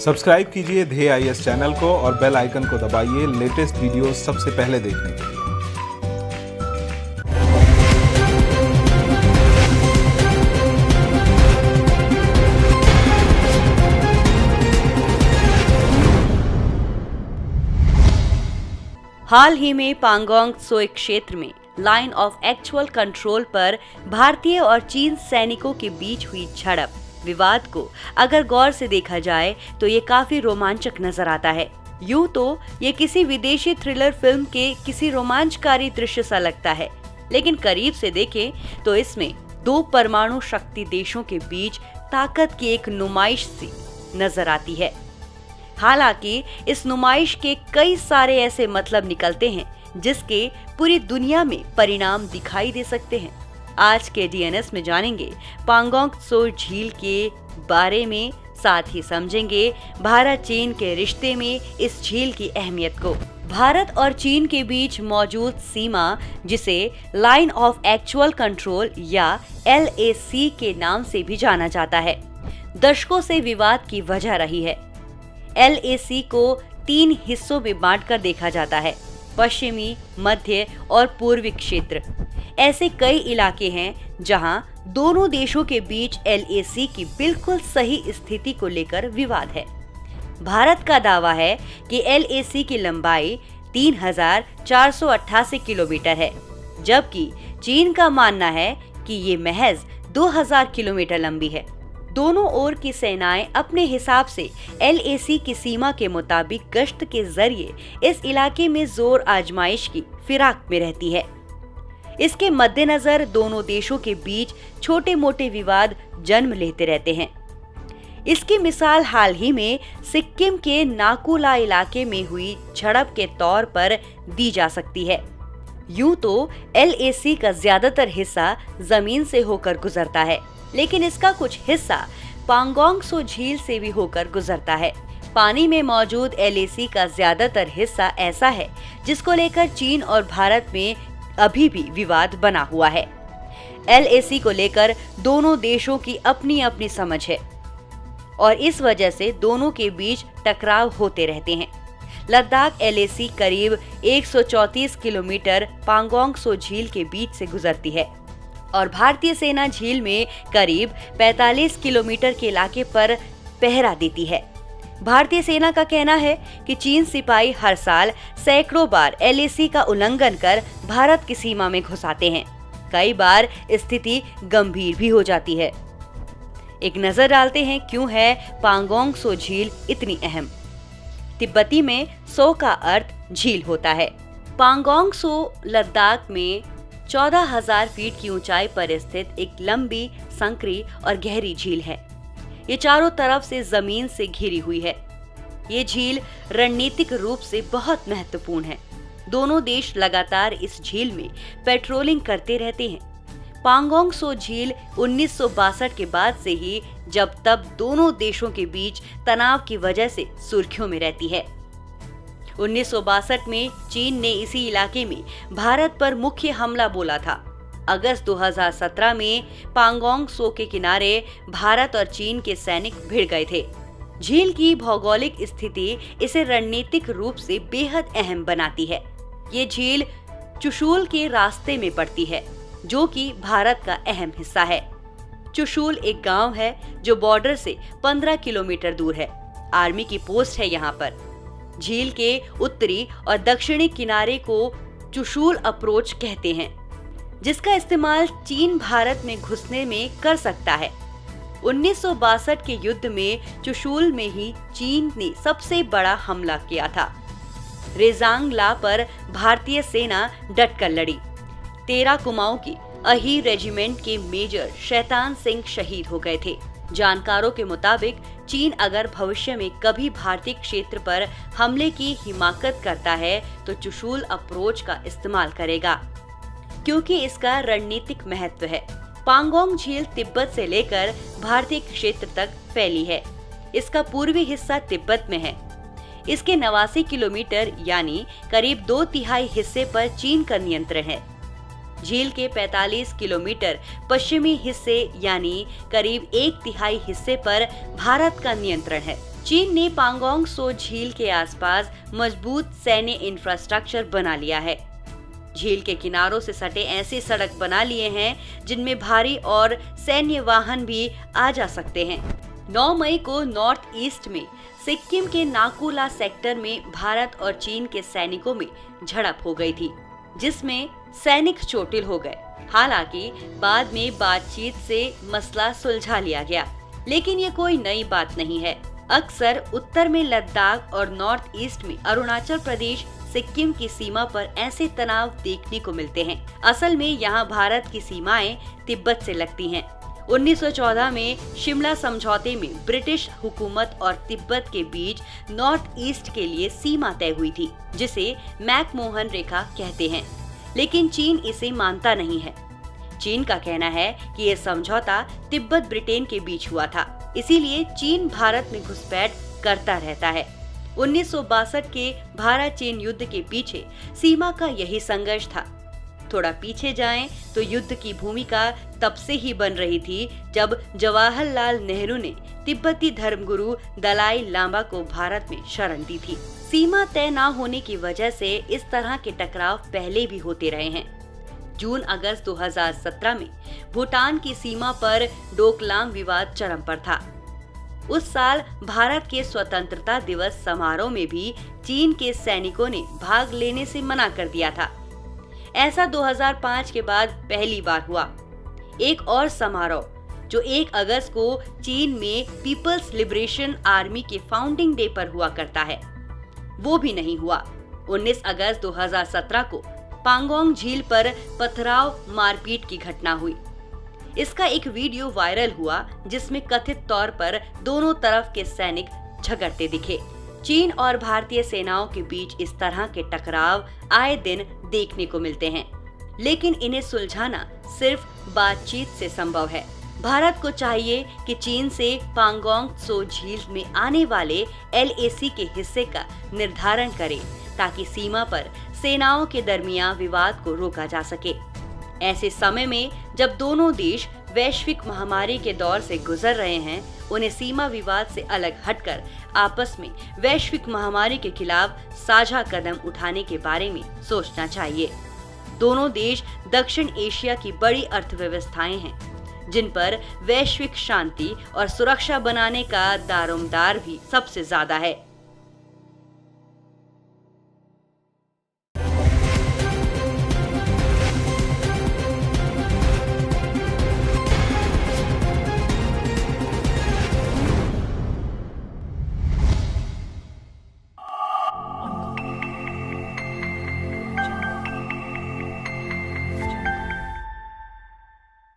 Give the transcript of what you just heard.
Subscribe कीजिए ध्येय IAS channel को और बेल आइकन को दबाइए लेटेस्ट वीडियो सबसे पहले देखने के लिए। हाल ही में पांगोंग त्सो क्षेत्र में लाइन ऑफ एक्चुअल कंट्रोल पर भारतीय और चीन सैनिकों के बीच हुई झड़प विवाद को अगर गौर से देखा जाए तो ये काफी रोमांचक नजर आता है। यूं तो ये किसी विदेशी थ्रिलर फिल्म के किसी रोमांचकारी दृश्य सा लगता है, लेकिन करीब से देखें तो इसमें दो परमाणु शक्ति देशों के बीच ताकत की एक नुमाइश सी नजर आती है। हालांकि इस नुमाइश के कई सारे ऐसे मतलब निकलते हैं जिसके पूरी दुनिया में परिणाम दिखाई दे सकते हैं। आज के डीएनएस में जानेंगे पांगोंग त्सो झील के बारे में, साथ ही समझेंगे भारत चीन के रिश्ते में इस झील की अहमियत को। भारत और चीन के बीच मौजूद सीमा, जिसे लाइन ऑफ एक्चुअल कंट्रोल या LAC के नाम से भी जाना जाता है, दशकों से विवाद की वजह रही है। LAC को 3 हिस्सों में बांटकर देखा जाता है: पश्चिमी, मध्य और पूर्वी क्षेत्र। ऐसे कई इलाके हैं जहां दोनों देशों के बीच LAC की बिल्कुल सही स्थिति को लेकर विवाद है। भारत का दावा है कि LAC की लंबाई 3,488 किलोमीटर है, जबकि चीन का मानना है कि ये महज 2,000 किलोमीटर लंबी है। दोनों ओर की सेनाएं अपने हिसाब से LAC की सीमा के मुताबिक गश्त के जरिए इस इलाके में जोर आजमाइश की फिराक में रहती है। इसके मद्देनजर दोनों देशों के बीच छोटे मोटे विवाद जन्म लेते रहते हैं। इसकी मिसाल हाल ही में सिक्किम के नाकुला इलाके में हुई झड़प के तौर पर दी जा सकती है। यूं तो LAC का ज्यादातर हिस्सा जमीन से होकर गुजरता है, लेकिन इसका कुछ हिस्सा पांगोंग त्सो झील से भी होकर गुजरता है। पानी में मौजूद LAC का ज्यादातर हिस्सा ऐसा है जिसको लेकर चीन और भारत में अभी भी विवाद बना हुआ है। LAC को लेकर दोनों देशों की अपनी अपनी समझ है और इस वजह से दोनों के बीच टकराव होते रहते हैं। लद्दाख LAC करीब 134 किलोमीटर पांगोंग त्सो झील के बीच से गुजरती है और भारतीय सेना झील में करीब 45 किलोमीटर के इलाके पर पहरा देती है। भारतीय सेना का कहना है कि चीन सिपाही हर साल सैकड़ों बार LAC का उल्लंघन कर भारत की सीमा में घुस आते हैं। कई बार स्थिति गंभीर भी हो जाती है। एक नजर डालते हैं क्यों है पांगोंग त्सो झील इतनी अहम। तिब्बती में त्सो का अर्थ झील होता है। पांगोंग त्सो लद्दाख में 14,000 फीट की ऊंचाई पर स्थित एक लंबी, संकरी और गहरी झील है। ये चारों तरफ से जमीन से घिरी हुई है। ये झील रणनीतिक रूप से बहुत महत्वपूर्ण है। दोनों देश लगातार इस झील में पेट्रोलिंग करते रहते हैं। पांगोंग त्सो झील 1962 के बाद से ही जब तब दोनों देशों के बीच तनाव की वजह से सुर्खियों में रहती है। 1962 में चीन ने इसी इलाके में भारत पर मुख्य हमला बोला था। अगस्त 2017 में पांगोंग त्सो के किनारे भारत और चीन के सैनिक भिड़ गए थे। झील की भौगोलिक स्थिति इसे रणनीतिक रूप से बेहद अहम बनाती है। ये झील चुशूल के रास्ते में पड़ती है, जो कि भारत का अहम हिस्सा है। चुशूल एक गांव है जो बॉर्डर से 15 किलोमीटर दूर है। आर्मी की पोस्ट है यहाँ पर। झील के उत्तरी और दक्षिणी किनारे को चुशूल अप्रोच कहते हैं, जिसका इस्तेमाल चीन भारत में घुसने में कर सकता है। 1962 के युद्ध में चुशूल में ही चीन ने सबसे बड़ा हमला किया था। रेजांग ला पर भारतीय सेना डटकर लड़ी। 13 कुमाऊं की अही रेजिमेंट के मेजर शैतान सिंह शहीद हो गए थे। जानकारों के मुताबिक चीन अगर भविष्य में कभी भारतीय क्षेत्र पर हमले की हिमाकत करता है तो चुशूल अप्रोच का इस्तेमाल करेगा, क्योंकि इसका रणनीतिक महत्व है। पांगोंग झील तिब्बत से लेकर भारतीय क्षेत्र तक फैली है। इसका पूर्वी हिस्सा तिब्बत में है। इसके 89 किलोमीटर यानी करीब 2/3 हिस्से पर चीन का नियंत्रण है। झील के 45 किलोमीटर पश्चिमी हिस्से यानी करीब 1/3 हिस्से पर भारत का नियंत्रण है। चीन ने पांगोंग सो झील के आसपास मजबूत सैन्य इंफ्रास्ट्रक्चर बना लिया है। झील के किनारों से सटे ऐसे सड़क बना लिए हैं जिनमें भारी और सैन्य वाहन भी आ जा सकते हैं। 9 मई को नॉर्थ ईस्ट में सिक्किम के नाकुला सेक्टर में भारत और चीन के सैनिकों में झड़प हो गई थी, जिसमें सैनिक चोटिल हो गए। हालांकि बाद में बातचीत से मसला सुलझा लिया गया, लेकिन ये कोई नई बात नहीं है। अक्सर उत्तर में लद्दाख और नॉर्थ ईस्ट में अरुणाचल प्रदेश सिक्किम की सीमा पर ऐसे तनाव देखने को मिलते हैं। असल में यहाँ भारत की सीमाएं तिब्बत से लगती हैं। 1914 में शिमला समझौते में ब्रिटिश हुकूमत और तिब्बत के बीच नॉर्थ ईस्ट के लिए सीमा तय हुई थी, जिसे मैकमोहन रेखा कहते हैं, लेकिन चीन इसे मानता नहीं है। चीन का कहना है कि यह समझौता तिब्बत ब्रिटेन के बीच हुआ था, इसीलिए चीन भारत में घुसपैठ करता रहता है। 1962 के भारत चीन युद्ध के पीछे सीमा का यही संघर्ष था। थोड़ा पीछे जाएं तो युद्ध की भूमिका तब से ही बन रही थी जब जवाहरलाल नेहरू ने तिब्बती धर्मगुरु दलाई लामा को भारत में शरण दी थी। सीमा तय न होने की वजह से इस तरह के टकराव पहले भी होते रहे हैं। जून अगस्त 2017 में भूटान की सीमा पर डोकलाम विवाद चरम पर था। उस साल भारत के स्वतंत्रता दिवस समारोह में भी चीन के सैनिकों ने भाग लेने से मना कर दिया था। ऐसा 2005 के बाद पहली बार हुआ। एक और समारोह जो 1 अगस्त को चीन में पीपल्स लिबरेशन आर्मी के फाउंडिंग डे पर हुआ करता है, वो भी नहीं हुआ। 19 अगस्त 2017 को पांगोंग झील पर पथराव मारपीट की घटना हुई। इसका एक वीडियो वायरल हुआ जिसमें कथित तौर पर दोनों तरफ के सैनिक झगड़ते दिखे। चीन और भारतीय सेनाओं के बीच इस तरह के टकराव आए दिन देखने को मिलते हैं, लेकिन इन्हें सुलझाना सिर्फ बातचीत से संभव है। भारत को चाहिए कि चीन से पांगोंग त्सो झील में आने वाले LAC के हिस्से का निर्धारण करे, ताकि सीमा पर सेनाओं के दरमियान विवाद को रोका जा सके। ऐसे समय में जब दोनों देश वैश्विक महामारी के दौर से गुजर रहे हैं, उन्हें सीमा विवाद से अलग हटकर आपस में वैश्विक महामारी के खिलाफ साझा कदम उठाने के बारे में सोचना चाहिए। दोनों देश दक्षिण एशिया की बड़ी अर्थव्यवस्थाएं हैं, जिन पर वैश्विक शांति और सुरक्षा बनाने का दारोमदार भी सबसे ज्यादा है।